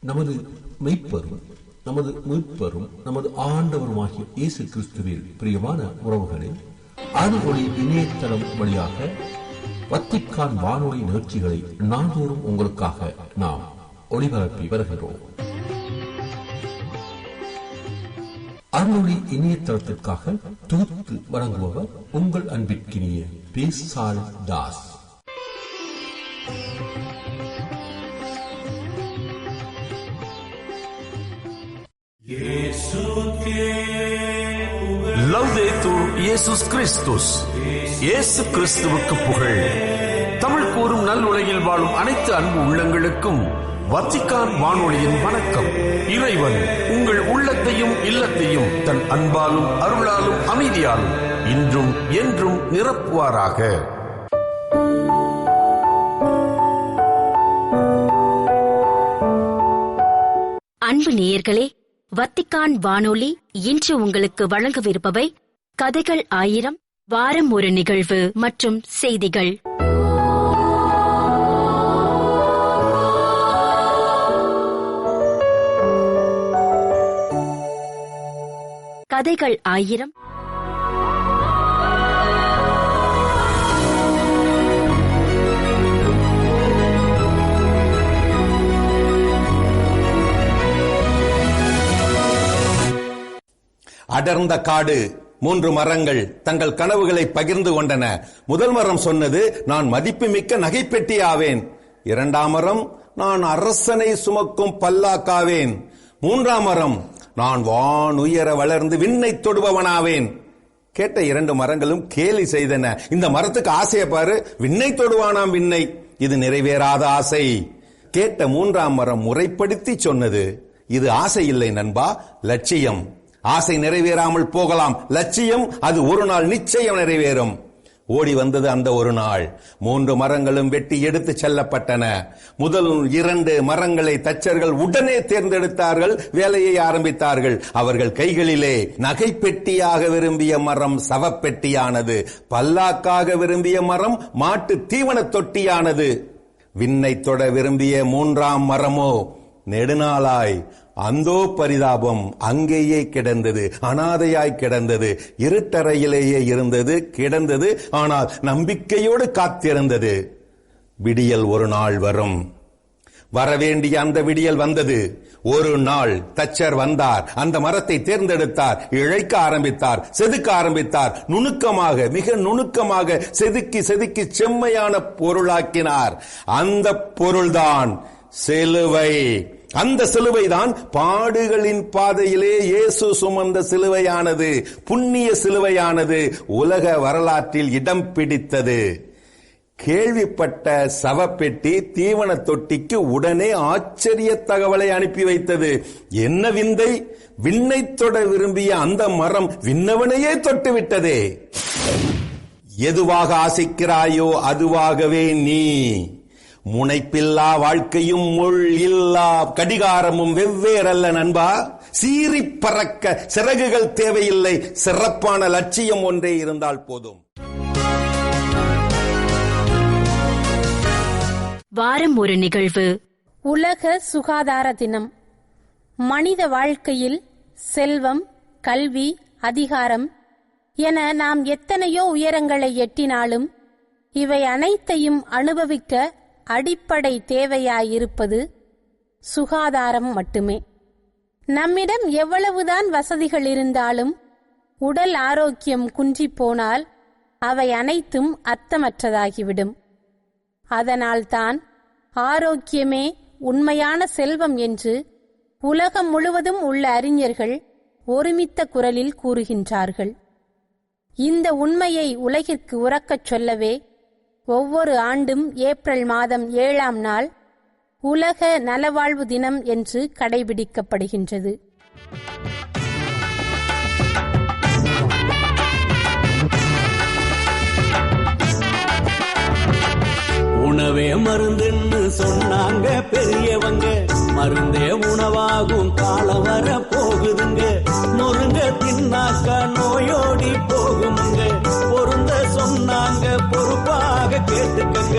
நமது மெய்ப்பரும் நமது மீட்பரும் நமது ஆண்டவருமாகிய இயேசு கிறிஸ்துவில் பிரியமான உறவுகளே, அருள்ஒளி இணையதளம் வழியாக வத்திக்கான் வானொலி நிகழ்ச்சிகளை நாள்தோறும் உங்களுக்காக நாம் ஒளிபரப்பி வருகிறோம். அருள்ஒளி இணையதளத்திற்காக தொகுத்து வழங்குபவர் உங்கள் அன்பிற்கினிய பேசால் தாஸ். லவ்தேத்தூர் இயேசுஸ் கிறிஸ்துஸ். இயேசு கிறிஸ்துவுக்கு புகழ். தமிழ் கூறும் நல்லுலகில் வாழும் அனைத்து அன்பு உள்ளங்களுக்கும் வத்திக்கான் வானொலியின் வணக்கம். இறைவன் உங்கள் உள்ளத்தையும் இல்லத்தையும் தன் அன்பாலும் அருளாலும் அமைதியாலும் இன்றும் என்றும் நிரப்புவாராக. அன்பு நேயர்களே, வத்திக்கான் வானொலி இன்று உங்களுக்கு வழங்கவிருப்பவை கதைகள் 1000, வாரம் ஒரு நிகழ்வு மற்றும் செய்திகள். கதைகள் 1000. அடர்ந்த காடு. 3 மரங்கள் தங்கள் கனவுகளை பகிர்ந்து கொண்டன. முதல் மரம் சொன்னது, நான் மதிப்புமிக்க நகைப்பெட்டி ஆவேன். 2ஆம் மரம், நான் அரசனை சுமக்கும் பல்லாக்காவேன். 3ஆம் மரம், நான் வான் உயர வளர்ந்து விண்ணை தொடுபவனாவேன். கேட்ட 2 மரங்களும் கேலி செய்தன. இந்த மரத்துக்கு ஆசையை பாரு, விண்ணை தொடுவானாம் விண்ணை. இது நிறைவேறாத ஆசை. கேட்ட 3ஆம் மரம் முறைப்படுத்தி சொன்னது, இது ஆசை இல்லை நண்பா, லட்சியம். ஆசை நிறைவேறாமல் போகலாம், லட்சியம் அது ஒரு நாள் நிச்சயம் நிறைவேறும். ஓடி வந்தது அந்த ஒரு நாள். 3 மரங்களும் வெட்டி எடுத்து செல்லப்பட்டன. முதல் 2 மரங்களை தச்சர்கள் உடனே தேர்ந்தெடுத்தார்கள், வேலையை ஆரம்பித்தார்கள். அவர்கள் கைகளிலே நகைப்பெட்டியாக விரும்பிய மரம் சவப்பெட்டியானது, பல்லாக்காக விரும்பிய மரம் மாட்டு தீவன தொட்டியானது. விண்ணை தொட விரும்பிய 3ஆம் மரமோ நெடுநாளாய் அந்தோ பரிதாபம் அங்கேயே கிடந்தது, அனாதையாய் கிடந்தது, இருட்டறையிலேயே இருந்தது, கிடந்தது. ஆனால் நம்பிக்கையோடு காத்திருந்தது. விடியல் ஒரு நாள் வரும். வரவேண்டிய அந்த விடியல் வந்தது. ஒரு நாள் தச்சர் வந்தார். அந்த மரத்தை தேர்ந்தெடுத்தார், இழைக்க ஆரம்பித்தார், செதுக்க ஆரம்பித்தார். நுணுக்கமாக, மிக நுணுக்கமாக செதுக்கி செதுக்கி செம்மையான பொருளாக்கினார். அந்த பொருள்தான் சிலுவை. அந்த சிலுவைதான் பாடுகளின் பாதையிலே இயேசு சுமந்த சிலுவையானது, புண்ணிய சிலுவையானது உலக வரலாற்றில் இடம் பிடித்தது. கேள்விப்பட்ட சவப்பெட்டி தீவன தொட்டிக்கு உடனே ஆச்சரிய தகவலை அனுப்பி வைத்தது. என்ன விந்தை! விண்ணை தொட விரும்பிய அந்த மரம் விண்ணவனையே தொட்டுவிட்டதே. எதுவாக ஆசைக்கிறாயோ அதுவாகவே நீ. முனைப்பில்லா வாழ்க்கையும் முள் இல்லா கடிகாரமும் வெவ்வேறல்ல நண்பா. சீறி பறக்க சிறகுகள் தேவையில்லை, சிறப்பான லட்சியம் ஒன்றே இருந்தால் போதும். வாரம் ஒரு நிகழ்வு. உலக சுகாதார தினம். மனித வாழ்க்கையில் செல்வம், கல்வி, அதிகாரம் என நாம் எத்தனையோ உயரங்களை எட்டினாலும் இவை அனைத்தையும் அனுபவிக்க அடிப்படை தேவையாயிருப்பது சுகாதாரம் மட்டுமே. நம்மிடம் எவ்வளவுதான் வசதிகள் இருந்தாலும் உடல் ஆரோக்கியம் குன்றிப்போனால் அவை அனைத்தும் அர்த்தமற்றதாகிவிடும். அதனால்தான் ஆரோக்கியமே உண்மையான செல்வம் என்று உலகம் முழுவதும் உள்ள அறிஞர்கள் ஒருமித்த குரலில் கூறுகின்றார்கள். இந்த உண்மையை உலகிற்கு உரக்கச் சொல்லவே ஒவ்வொரு ஆண்டும் ஏப்ரல் மாதம் 7ஆம் நாள் உலக நலவாழ்வு தினம் என்று கடைபிடிக்கப்படுகின்றது. உணவே மருந்துன்னு சொன்னாங்க பெரியவங்க, மருந்தே உணவாகும் காலம் வர போகுதுங்க. நொறுங்க தின்னாக்கா நோயோடி போகுமுங்க, பொருந்த சொன்னாங்க பொறுப்பாக கேட்டுக்கங்க.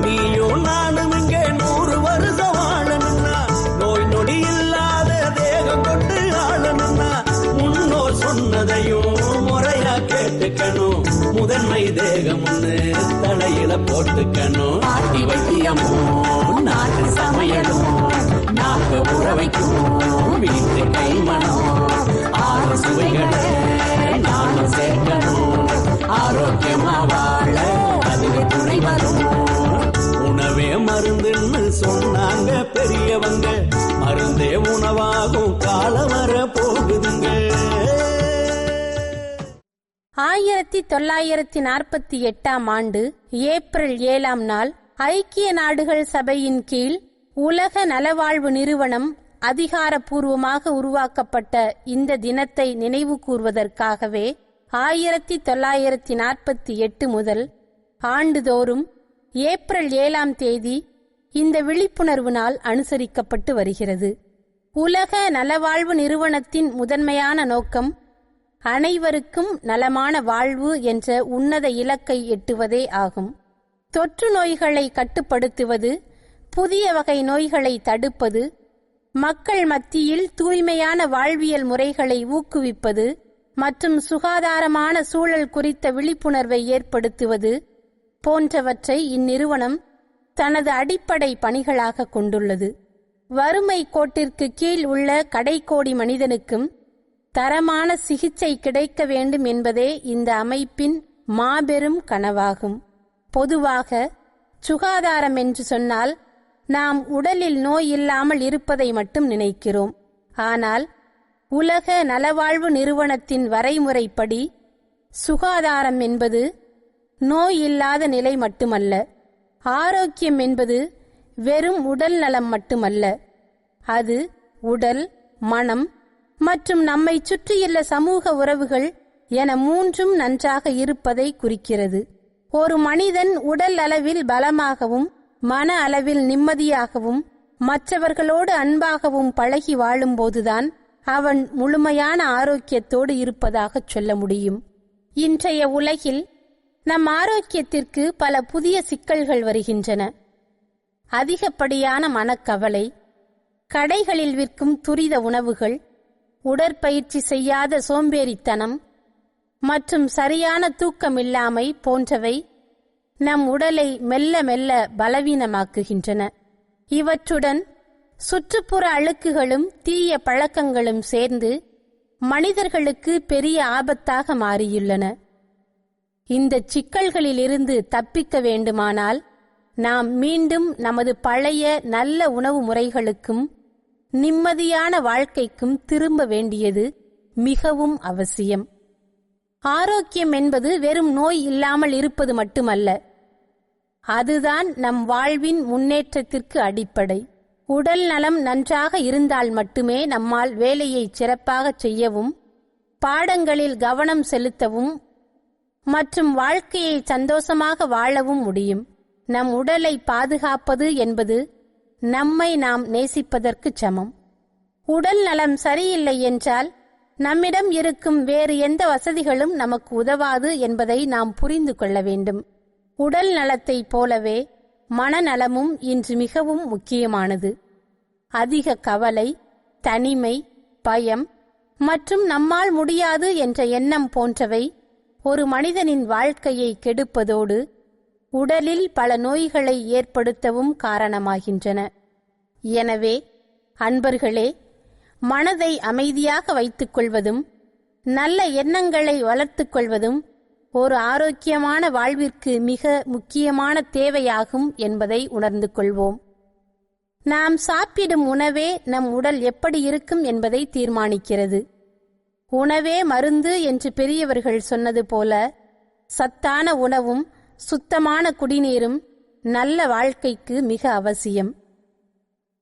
நீயும் நானும் இங்கே 100 வருஷம் வாழணும்னா, நோய் நொடி இல்லாத தேகம் கொண்டு ஆளணும்னா, முன்னோர் சொன்னதையும் முறையா கேட்டுக்கணும். முதன்மை தேகம் ஒண்ணு தலையில போட்டுக்கணும். ஆட்டி வைத்தியமும் நாட்டு சமையலும் நாக்கு உறவைக்கும் வீட்டு கைமணம். 6 சுவைகளை நானும் சேர்க்கணும். ஆரோக்கியமா வாழ அதுவே துணை வரும். உணவே மருந்துன்னு சொன்னாங்க பெரியவங்க. மருந்தே உணவாகும் காலம் வர போகுதுங்க. 1948ஆம் ஆண்டு ஏப்ரல் 7ஆம் நாள் ஐக்கிய நாடுகள் சபையின் கீழ் உலக நலவாழ்வு நிறுவனம் அதிகாரப்பூர்வமாக உருவாக்கப்பட்ட இந்த தினத்தை நினைவு கூர்வதற்காகவே 1948 முதல் ஆண்டுதோறும் ஏப்ரல் 7ஆம் தேதி இந்த விழிப்புணர்வு நாள் அனுசரிக்கப்பட்டு வருகிறது. உலக நலவாழ்வு நிறுவனத்தின் முதன்மையான நோக்கம் அனைவருக்கும் நலமான வாழ்வு என்ற உன்னத இலக்கை எட்டுவதே ஆகும். தொற்று நோய்களை கட்டுப்படுத்துவது, புதிய வகை நோய்களை தடுப்பது, மக்கள் மத்தியில் தூய்மையான வாழ்வியல் முறைகளை ஊக்குவிப்பது மற்றும் சுகாதாரமான சூழல் குறித்த விழிப்புணர்வை ஏற்படுத்துவது போன்றவற்றை இந்நிறுவனம் தனது அடிப்படை பணிகளாக கொண்டுள்ளது. வறுமை கோட்டிற்கு கீழ் உள்ள கடைக்கோடி மனிதனுக்கும் தரமான சிகிச்சை கிடைக்க வேண்டும் என்பதே இந்த அமைப்பின் மாபெரும் கனவாகும். பொதுவாக சுகாதாரம் என்று சொன்னால் நாம் உடலில் நோய் இல்லாமல் இருப்பதை மட்டும் நினைக்கிறோம். ஆனால் உலக நலவாழ்வு நிறுவனத்தின் வரைமுறைப்படி சுகாதாரம் என்பது நோய் இல்லாத நிலை மட்டுமல்ல. ஆரோக்கியம் என்பது வெறும் உடல் நலம் மட்டுமல்ல. அது உடல், மனம் மற்றும் நம்மை சுற்றியுள்ள சமூக உறவுகள் என 3ம் நன்றாக இருப்பதை குறிக்கிறது. ஒரு மனிதன் உடல் அளவில் பலமாகவும் மன அளவில் நிம்மதியாகவும் மற்றவர்களோடு அன்பாகவும் பழகி வாழும்போதுதான் அவன் முழுமையான ஆரோக்கியத்தோடு இருப்பதாக சொல்ல முடியும். இன்றைய உலகில் நம் ஆரோக்கியத்திற்கு பல புதிய சிக்கல்கள் வருகின்றன. அதிகப்படியான மனக்கவலை, கடைகளில் விற்கும் துரித உணவுகள், உடற்பயிற்சி செய்யாத சோம்பேறித்தனம் மற்றும் சரியான தூக்கமில்லாமை போன்றவை நம் உடலை மெல்ல மெல்ல பலவீனமாக்குகின்றன. இவற்றுடன் சுற்றுப்புற அழுக்குகளும் தீய பழக்கங்களும் சேர்ந்து மனிதர்களுக்கு பெரிய ஆபத்தாக மாறியுள்ளன. இந்த சிக்கல்களிலிருந்து தப்பிக்க வேண்டுமானால் நாம் மீண்டும் நமது பழைய நல்ல உணவு முறைகளுக்கும் நிம்மதியான வாழ்க்கைக்கும் திரும்ப வேண்டியது மிகவும் அவசியம். ஆரோக்கியம் என்பது வெறும் நோய் இல்லாமல் இருப்பது மட்டுமல்ல, அதுதான் நம் வாழ்வின் முன்னேற்றத்திற்கு அடிப்படை. உடல் நலம் நன்றாக இருந்தால் மட்டுமே நம்மால் வேலையை சிறப்பாக செய்யவும், பாடங்களில் கவனம் செலுத்தவும் மற்றும் வாழ்க்கையை சந்தோஷமாக வாழவும் முடியும். நம் உடலை பாதுகாப்பது என்பது நம்மை நாம் நேசிப்பதற்கு சமம். உடல் நலம் சரியில்லை என்றால் நம்மிடம் இருக்கும் வேறு எந்த வசதிகளும் நமக்கு உதவாது என்பதை நாம் புரிந்து கொள்ள வேண்டும். உடல் நலத்தை போலவே மனநலமும் இன்று மிகவும் முக்கியமானது. அதிக கவலை, தனிமை, பயம் மற்றும் நம்மால் முடியாது என்ற எண்ணம் போன்றவை ஒரு மனிதனின் வாழ்க்கையை கெடுப்பதோடு உடலில் பல நோய்களை ஏற்படுத்தவும் காரணமாகின்றன. எனவே அன்பர்களே, மனதை அமைதியாக வைத்துக் கொள்வதும் நல்ல எண்ணங்களை வளர்த்துக் கொள்வதும் ஒரு ஆரோக்கியமான வாழ்விற்கு மிக முக்கியமான தேவையாகும் என்பதை உணர்ந்து கொள்வோம். நாம் சாப்பிடும் உணவே நம் உடல் எப்படி இருக்கும் என்பதை தீர்மானிக்கிறது. உணவே மருந்து என்று பெரியவர்கள் சொன்னது போல, சத்தான உணவும் சுத்தமான குடிநீரும் நல்ல வாழ்க்கைக்கு மிக அவசியம்.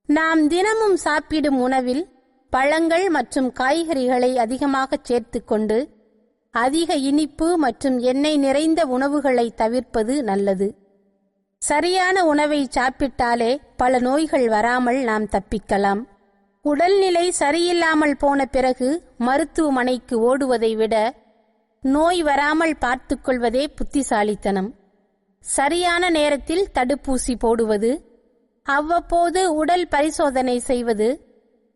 நாம் தினமும் சாப்பிடும் உணவில் பழங்கள் மற்றும் காய்கறிகளை அதிகமாக சேர்த்துக்கொண்டு அதிக இனிப்பு மற்றும் எண்ணெய் நிறைந்த உணவுகளை தவிர்ப்பது நல்லது. சரியான உணவை சாப்பிட்டாலே பல நோய்கள் வராமல் நாம் தப்பிக்கலாம். உடல்நிலை சரியில்லாமல் போன பிறகு மருத்துவமனைக்கு ஓடுவதை விட நோய் வராமல் பார்த்துக்கொள்வதே புத்திசாலித்தனம். சரியான நேரத்தில் தடுப்பூசி போடுவது, அவ்வப்போது உடல் பரிசோதனை செய்வது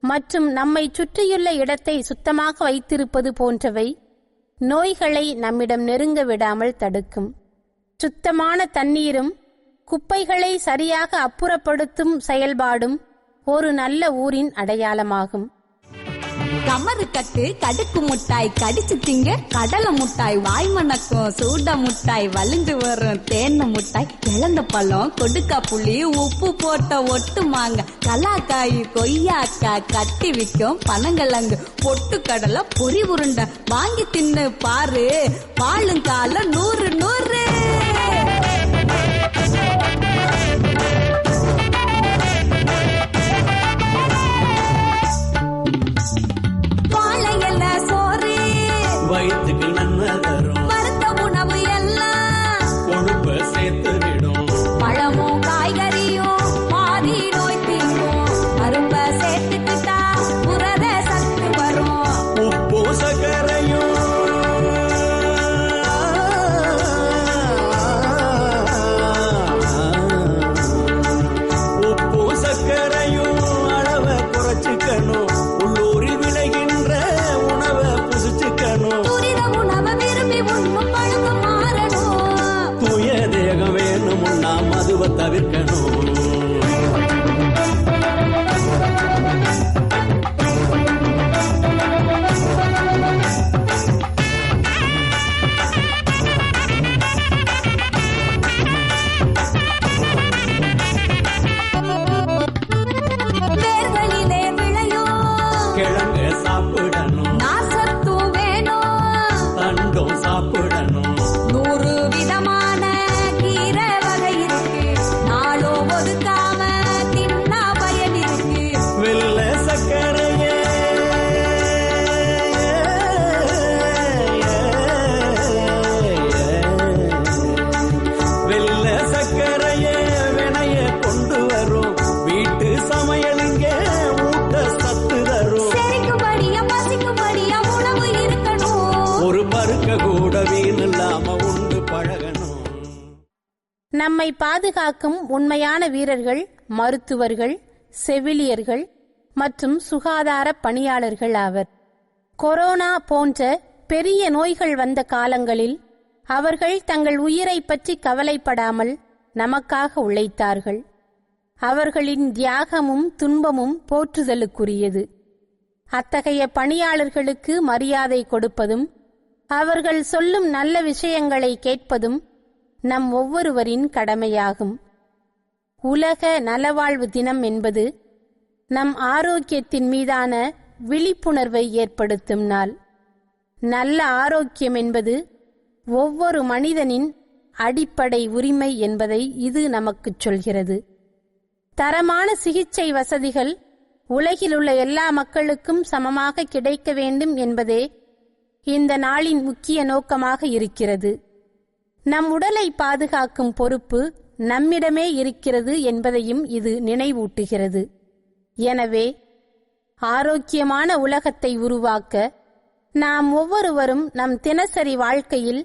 மற்றும் நம்மை சுற்றியுள்ள இடத்தை சுத்தமாக வைத்திருப்பது போன்றவை நோய்களை நம்மிடம் நெருங்க விடாமல் தடுக்கும். சுத்தமான தண்ணீரும் குப்பைகளை சரியாக அப்புறப்படுத்தும் செயல்பாடும் ஒரு நல்ல ஊரின் அடையாளமாகும். கமரு கட்டு, கடுக்கு முட்டாய், கடிச்சு திங்க கடலை முட்டாய், வாய் மணக்கும் சூட முட்டாய், வலிஞ்சு வரும் தேன் முட்டாய், இழந்த பழம், கொடுக்கா புளி, உப்பு போட்ட ஒட்டு மாங்க, கலாக்காய், கொய்யாக்காய், கட்டி விக்கும் பனங்கிழங்கு, பொட்டு கடலை, பொறி உருண்டை, வாங்கி தின்னு பாரு, பாலுங்கால 100 100. வயிற்றுக்கு நன்மை தரும் வறுத்த உணவு எல்லாம் கொழுப்ப சேர்த்து விடும். பழமும் காய்கறியும் பாதி நோய் தீர்க்கும். அரும்ப சேர்த்துக்கிட்டா புரத சத்து வரும். உப்பு சர்க்கரையும் அளவை குறைச்சிக்கணும். உள்ளூரில் விளைகின்ற உணவை புசிச்சுக்கணும். துரித உணவை விரும்பி உண்ணும் பழக்கம் மாறணும். தூய தேகம் வேணும்னா மதுவை தவிர்க்கணும். வேர்களிலே விளையும் கிழங்க சாப்பிடணும். நார்ச்சத்தும் வேணும். தண்டும் சாப்பிடணும். 100 விதமான கீரை வகை இருக்கு. நாளோ ஒதுக்காம தின்னா பயன் இருக்கு. வெள்ள சர்க்கரையே வெள்ள சர்க்கரையே வினைய கொண்டு வரும். வீட்டு சமையலுங்க ஊட்ட சத்து தரும். செரிக்கும்படியா பசிக்கும்படியா உணவு இருக்கணும். ஒரு பருக்க கூட வீணில்லாம உண்டு பழகணும். நம்மை பாதுகாக்கும் உண்மையான வீரர்கள் மருத்துவர்கள், செவிலியர்கள் மற்றும் சுகாதார பணியாளர்கள் ஆவர். கொரோனா போன்ற பெரிய நோய்கள் வந்த காலங்களில் அவர்கள் தங்கள் உயிரை பற்றி கவலைப்படாமல் நமக்காக உழைத்தார்கள். அவர்களின் தியாகமும் துன்பமும் போற்றுதலுக்குரியது. அத்தகைய பணியாளர்களுக்கு மரியாதை கொடுப்பதும் அவர்கள் சொல்லும் நல்ல விஷயங்களை கேட்பதும் நம் ஒவ்வொருவரின் கடமையாகும். உலக நலவாழ்வு தினம் என்பது நம் ஆரோக்கியத்தின் மீதான விழிப்புணர்வை ஏற்படுத்தும் நாள். நல்ல ஆரோக்கியம் என்பது ஒவ்வொரு மனிதனின் அடிப்படை உரிமை என்பதை இது நமக்குச் சொல்கிறது. தரமான சிகிச்சை வசதிகள் உலகிலுள்ள எல்லா மக்களுக்கும் சமமாக கிடைக்க வேண்டும் என்பதே இந்த நாளின் முக்கிய நோக்கமாக இருக்கிறது. நம் உடலை பாதுகாக்கும் பொறுப்பு நம்மிடமே இருக்கிறது என்பதையும் இது நினைவூட்டுகிறது. எனவே ஆரோக்கியமான உலகத்தை உருவாக்க நாம் ஒவ்வொருவரும் நம் தினசரி வாழ்க்கையில்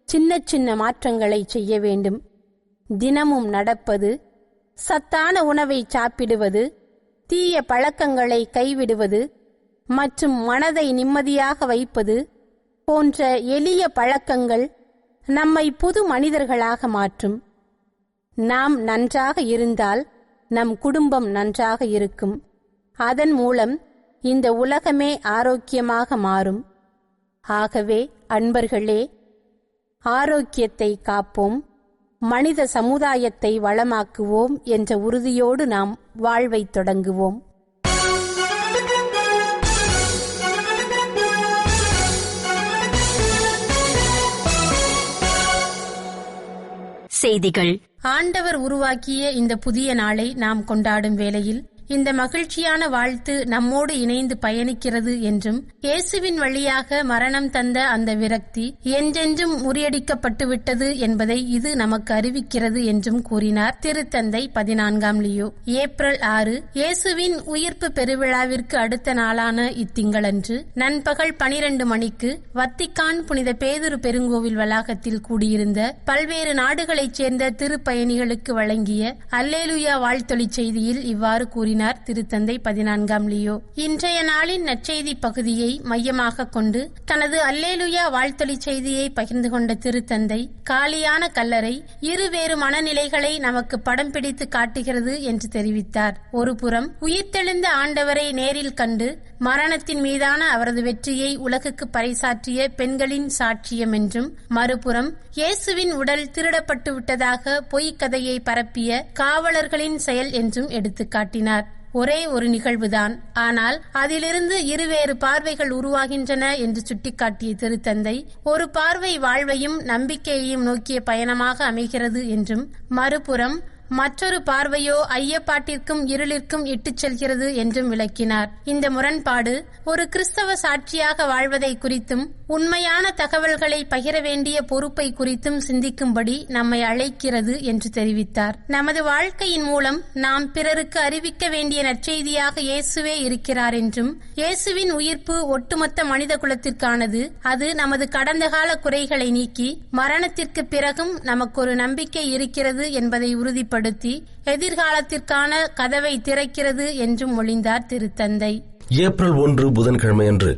சின்ன சின்ன மாற்றங்களை செய்ய வேண்டும். தினமும் நடப்பது, சத்தான உணவை சாப்பிடுவது, தீய பழக்கங்களை கைவிடுவது மற்றும் மனதை நிம்மதியாக வைப்பது போன்ற எளிய பழக்கங்கள் நம்மை புது மனிதர்களாக மாற்றும். நாம் நன்றாக இருந்தால் நம் குடும்பம் நன்றாக இருக்கும். அதன் மூலம் இந்த உலகமே ஆரோக்கியமாக மாறும். ஆகவே அன்பர்களே, ஆரோக்கியத்தை காப்போம், மனித சமுதாயத்தை வளமாக்குவோம் என்ற உறுதியோடு நாம் வாழ்வை தொடங்குவோம். செய்திகள். ஆண்டவர் உருவாக்கிய இந்த புதிய நாளை நாம் கொண்டாடும் வேளையில் இந்த மகிழ்ச்சியான வாழ்த்து நம்மோடு இணைந்து பயணிக்கிறது என்றும், இயேசுவின் வழியாக மரணம் தந்த அந்த விரக்தி என்றென்றும் முறியடிக்கப்பட்டுவிட்டது என்பதை இது நமக்கு அறிவிக்கிறது என்றும் கூறினார் திருத்தந்தை 14ஆம் லியோ. ஏப்ரல் 6 இயேசுவின் உயிர்ப்பு பெருவிழாவிற்கு அடுத்த நாளான இத்திங்களன்று நண்பகல் 12 மணிக்கு வத்திக்கான் புனித பேதுரு பெருங்கோவில் வளாகத்தில் கூடியிருந்த பல்வேறு நாடுகளைச் சேர்ந்த திருப்பயணிகளுக்கு வழங்கிய அல்லேலுயா வாழ்த்தொலி செய்தியில் இவ்வாறு கூறினார் திருத்தந்தை 14ஆம் லியோ. இன்றைய நாளின் நற்செய்தி பகுதியை மையமாக கொண்டு தனது அல்லேலுயா வாழ்த்தொலி செய்தியை பகிர்ந்து கொண்ட திருத்தந்தை, காலியான கல்லறை இருவேறு மனநிலைகளை நமக்கு படம் பிடித்து காட்டுகிறது என்று தெரிவித்தார். ஒருபுறம் உயிர்த்தெழுந்த ஆண்டவரை நேரில் கண்டு மரணத்தின் மீதான அவரது வெற்றியை உலகுக்கு பறைசாற்றிய பெண்களின் சாட்சியம் என்றும், மறுபுறம் இயேசுவின் உடல் திருடப்பட்டு விட்டதாக பொய்க்கதையை பரப்பிய காவலர்களின் செயல் என்றும் எடுத்துக் காட்டினார். ஒரே ஒரு நிகழ்வுதான், ஆனால் அதிலிருந்து இருவேறு பார்வைகள் உருவாகின்றன என்று சுட்டிக்காட்டிய திருத்தந்தை, ஒரு பார்வை வாழ்வையும் நம்பிக்கையையும் நோக்கிய பயணமாக அமைகிறது என்றும், மறுபுறம் மற்றொரு பார்வையோ ஐயப்பாட்டிற்கும் இருளிற்கும் இட்டுச் செல்கிறது என்றும் விளக்கினார். இந்த முரண்பாடு ஒரு கிறிஸ்தவ சாட்சியாக வாழ்வதை குறித்தும் உண்மையான தகவல்களை பகிர வேண்டிய பொறுப்பை குறித்தும் சிந்திக்கும்படி நம்மை அழைக்கிறது என்று தெரிவித்தார். நமது வாழ்க்கையின் மூலம் நாம் பிறருக்கு அறிவிக்க வேண்டிய நற்செய்தியாக இயேசுவே இருக்கிறார் என்றும், இயேசுவின் உயிர்ப்பு ஒட்டுமொத்த மனித குலத்திற்கானது. அது நமது கடந்த கால குறைகளை நீக்கி மரணத்திற்கு பிறகும் நமக்கு ஒரு நம்பிக்கை இருக்கிறது என்பதை உறுதிப்படுத்தி எதிர்காலத்திற்கான கதவை திறக்கிறது என்றும் மொழிந்தார் திருத்தந்தை. ஏப்ரல் 1 புதன்கிழமையன்று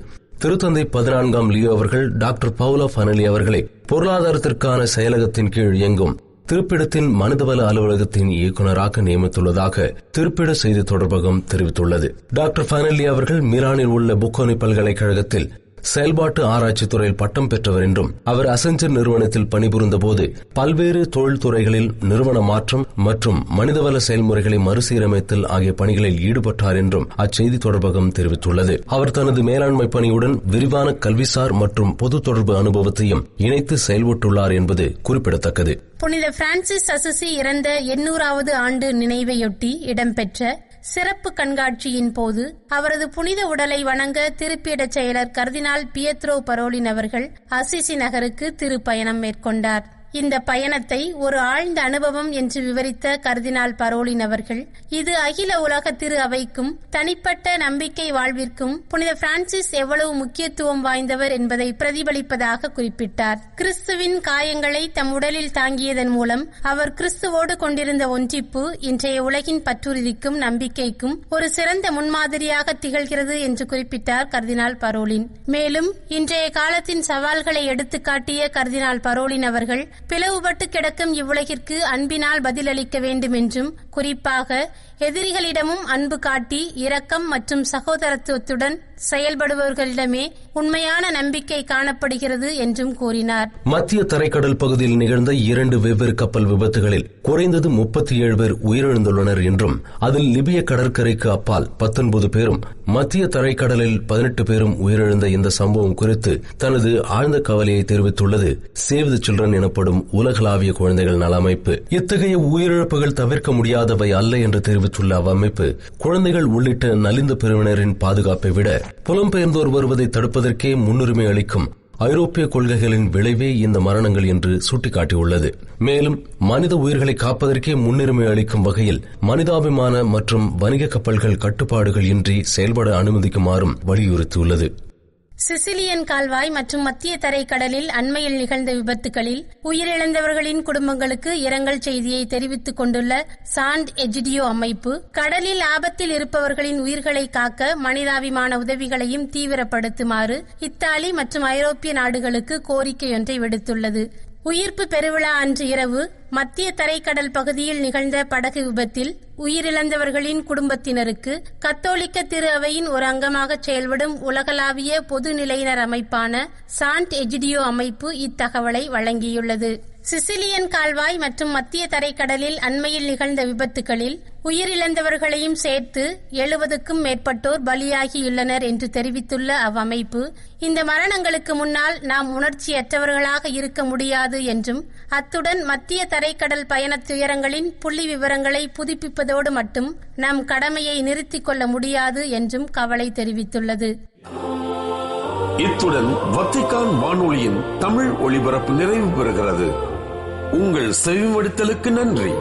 திருத்தந்தை 14ஆம் லியோ அவர்கள் டாக்டர் பவுலோ ஃபனலி அவர்களை பொருளாதாரத்திற்கான செயலகத்தின் கீழ் இயங்கும் திருப்பிடத்தின் மனிதவள அலுவலகத்தின் இயக்குநராக நியமித்துள்ளதாக திருப்பிட செய்தி தொடர்பகம் தெரிவித்துள்ளது. டாக்டர் ஃபனலி அவர்கள் மிலானில் உள்ள புக்கோனி பல்கலைக்கழகத்தில் செயல்பாட்டு ஆராய்ச்சி துறையில் பட்டம் பெற்றவர் என்றும், அவர் அசெஞ்சர் நிறுவனத்தில் பணிபுரிந்த போது பல்வேறு தொழில்துறைகளில் நிறுவன மாற்றம் மற்றும் மனிதவள செயல்முறைகளை மறுசீரமைத்தல் ஆகிய பணிகளில் ஈடுபட்டார் என்றும் அச்செய்தி தொடர்பகம் தெரிவித்துள்ளது. அவர் தனது மேலாண்மை பணியுடன் விரிவான கல்விசார் மற்றும் பொது தொடர்பு அனுபவத்தையும் இணைத்து செயல்பட்டுள்ளார் என்பது குறிப்பிடத்தக்கது. புனித பிரான்சிஸ் அசிசி இறந்த 800வது ஆண்டு நினைவையொட்டி இடம்பெற்ற சிறப்பு கண்காட்சியின் போது அவரது புனித உடலை வணங்க திருப்பீடச் செயலர் கர்தினால் பியத்ரோ பரோலின் அவர்கள் அசிசி நகருக்கு திருப்பயணம் மேற்கொண்டார். இந்த பயணத்தை ஒரு ஆழ்ந்த அனுபவம் என்று விவரித்த கர்தினால் பரோலின் அவர்கள், இது அகில உலக திரு அவைக்கும் தனிப்பட்ட நம்பிக்கை வாழ்விற்கும் புனித பிரான்சிஸ் எவ்வளவு முக்கியத்துவம் வாய்ந்தவர் என்பதை பிரதிபலிப்பதாக குறிப்பிட்டார். கிறிஸ்துவின் காயங்களை தம் உடலில் தாங்கியதன் மூலம் அவர் கிறிஸ்துவோடு கொண்டிருந்த ஒன்றிப்பு இன்றைய உலகின் பற்றுறுதிக்கும் நம்பிக்கைக்கும் ஒரு சிறந்த முன்மாதிரியாக திகழ்கிறது என்று குறிப்பிட்டார் கர்தினால் பரோலின். மேலும் இன்றைய காலத்தின் சவால்களை எடுத்துக்காட்டிய கர்தினால் பரோலின் அவர்கள், பிளவுபட்டு கிடக்கும் இவ்வுலகிற்கு அன்பினால் பதிலளிக்க வேண்டும் என்றும், குறிப்பாக எதிரிகளிடமும் அன்பு காட்டி இரக்கம் மற்றும் சகோதரத்துவத்துடன் செயல்படுபவர்களிடமே உண்மையான நம்பிக்கை காணப்படுகிறது என்றும் கூறினார். மத்திய தரைக்கடல் பகுதியில் நிகழ்ந்த 2 வெவ்வேறு கப்பல் விபத்துகளில் குறைந்தது 37 பேர் உயிரிழந்துள்ளனர் என்றும், அதில் லிபிய கடற்கரைக்கு அப்பால் 19 பேரும் மத்திய தரைக்கடலில் 18 பேரும் உயிரிழந்த இந்த சம்பவம் குறித்து தனது ஆழ்ந்த கவலையை தெரிவித்துள்ளது சேவ் தி சில்ட்ரன் எனப்படும் உலகளாவிய குழந்தைகள் நல அமைப்பு. இத்தகைய உயிரிழப்புகள் தவிர்க்க முடியாதவை அல்ல என்று தெரிவித்துள்ள அவ்வமைப்பு, குழந்தைகள் உள்ளிட்ட நலிந்த பிரிவினரின் பாதுகாப்பை விட புலம்பெயர்ந்தோர் வருவதை தடுப்பதற்கே முன்னுரிமை அளிக்கும் ஐரோப்பிய கொள்கைகளின் விளைவே இந்த மரணங்கள் என்று சுட்டிக்காட்டியுள்ளது. மேலும் மனித உயிர்களை காப்பதற்கே முன்னுரிமை அளிக்கும் வகையில் மனிதாபிமான மற்றும் வணிக கப்பல்கள் கட்டுப்பாடுகள் இன்றி செயல்பட அனுமதிக்குமாறும் வலியுறுத்தியுள்ளது. சிசிலியன் கால்வாய் மற்றும் மத்திய தரைக்கடலில் அண்மையில் நிகழ்ந்த விபத்துகளில் உயிரிழந்தவர்களின் குடும்பங்களுக்கு இரங்கல் செய்தியை தெரிவித்துக் கொண்டுள்ள சாண்ட் எஜிடியோ அமைப்பு, கடலில் ஆபத்தில் இருப்பவர்களின் உயிர்களை காக்க மனிதாபிமான உதவிகளையும் தீவிரப்படுத்துமாறு இத்தாலி மற்றும் ஐரோப்பிய நாடுகளுக்கு கோரிக்கையொன்றை விடுத்துள்ளது. உயிர்ப்பு பெருவிழா அன்று இரவு மத்திய தரைக்கடல் பகுதியில் நிகழ்ந்த படகு விபத்தில் உயிரிழந்தவர்களின் குடும்பத்தினருக்கு கத்தோலிக்க திரு அவையின் ஒரு அங்கமாக செயல்படும் உலகளாவிய பொது நிலையினர் அமைப்பான சாண்ட் எஜிடியோ அமைப்பு இத்தகவலை வழங்கியுள்ளது. சிசிலியன் கால்வாய் மற்றும் மத்திய தரைக்கடலில் அண்மையில் நிகழ்ந்த விபத்துகளில் உயிரிழந்தவர்களையும் சேர்த்து 70க்கும் மேற்பட்டோர் பலியாகியுள்ளனர் என்று தெரிவித்துள்ள அவ்வமைப்பு, இந்த மரணங்களுக்கு முன்னால் நாம் உணர்ச்சியற்றவர்களாக இருக்க முடியாது என்றும், அத்துடன் மத்திய தரைக்கடல் பயண துயரங்களின் புள்ளி விவரங்களை புதுப்பிப்பதோடு மட்டும் நம் கடமையை நிறுத்திக் கொள்ள முடியாது என்றும் கவலை தெரிவித்துள்ளது. இத்துடன் வத்திக்கான் வானொலியின் தமிழ் ஒளிபரப்பு நிறைவு பெறுகிறது. உங்கள் செவிமடுத்தலுக்கு நன்றி.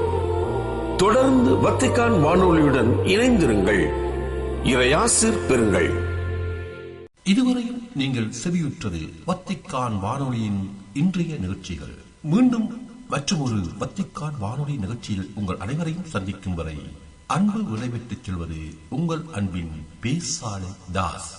தொடர்ந்து வத்திக்கான் வானொலியுடன் இணைந்திருங்கள். இறையாசிர் பெறுங்கள். இதுவரையும் நீங்கள் செவியுற்றது வத்திக்கான் வானொலியின் இன்றைய நிகழ்ச்சிகள். மீண்டும் மற்றொரு வத்திக்கான் வானொலி நிகழ்ச்சியில் உங்கள் அனைவரையும் சந்திக்கும் வரை அன்பு விடைபெற்றுச் செல்வது உங்கள் அன்பின் பேசாலை தாஸ்.